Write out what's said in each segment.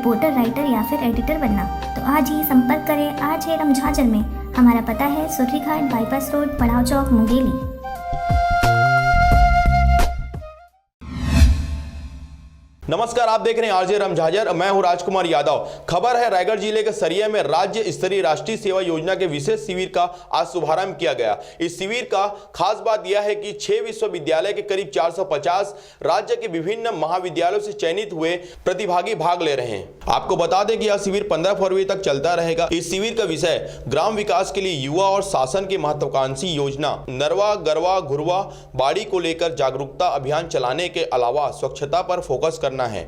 Reporter, writer या फिर editor बनना, तो आज ही संपर्क करें RJRM झाझर में। हमारा पता है सूर्यघाट बाईपास रोड, पड़ाव चौक, मुंगेली। नमस्कार, आप देख रहे हैं RJRM झाझर। मैं हूं राजकुमार यादव। खबर है, रायगढ़ जिले के सरिया में राज्य स्तरीय राष्ट्रीय सेवा योजना के विशेष शिविर का आज शुभारंभ किया गया। इस शिविर का खास बात यह है कि 6 विश्वविद्यालय के करीब 450 राज्य के विभिन्न महाविद्यालयों से चयनित हुए प्रतिभागी भाग ले रहे हैं। आपको बता दें कि यह शिविर 15 फरवरी तक चलता रहेगा। इस शिविर का विषय ग्राम विकास के लिए युवा और शासन की महत्वाकांक्षी योजना नरवा गरवा घुरवा बाड़ी को लेकर जागरूकता अभियान चलाने के अलावा स्वच्छता पर फोकस करना है।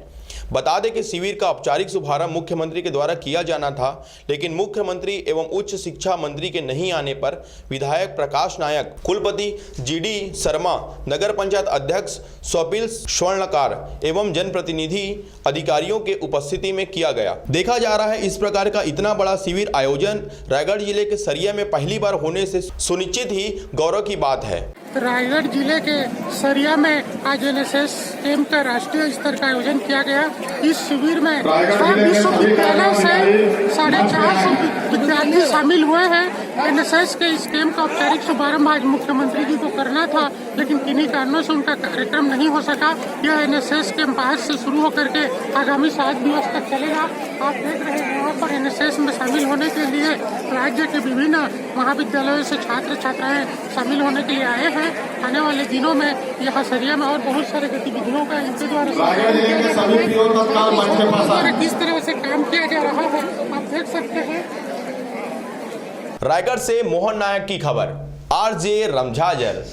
बता दें कि शिविर का औपचारिक शुभारंभ मुख्यमंत्री के द्वारा किया जाना था, लेकिन मुख्यमंत्री एवं उच्च शिक्षा मंत्री के नहीं आने पर विधायक प्रकाश नायक, कुलपति GD शर्मा, नगर पंचायत अध्यक्ष स्वपिल स्वर्णकार एवं जनप्रतिनिधि अधिकारियों के उपस्थिति में किया गया। देखा जा रहा है, इस प्रकार का इतना बड़ा शिविर आयोजन रायगढ़ जिले के सरिया में पहली बार होने से सुनिश्चित ही गौरव की बात है। रायगढ़ जिले के सरिया में आज NSS कैंप का राष्ट्रीय स्तर का आयोजन किया गया। इस शिविर में 6 विश्वविद्यालय से 450 विद्यार्थी शामिल हुए हैं। NSS के इस कैंप का औपचारिक शुभारंभ आज मुख्यमंत्री जी को करना था, लेकिन किन्हीं कारणों से उनका कार्यक्रम नहीं हो सका। यह NSS कैंप आज से शुरू होकर के आगामी 7 दिवस तक चलेगा। आप देख रहे हैं, यहाँ पर NSS में शामिल होने के लिए राज्य के विभिन्न महाविद्यालयों से छात्र छात्राएं शामिल होने के लिए आए हैं। आने वाले दिनों में यहाँ सरिया में और बहुत सारे गतिविधियों का इनके द्वारा किस तरह से काम किया जा रहा है, आप देख सकते हैं। रायगढ़ से मोहन नायक की खबर, RJRM झाझर।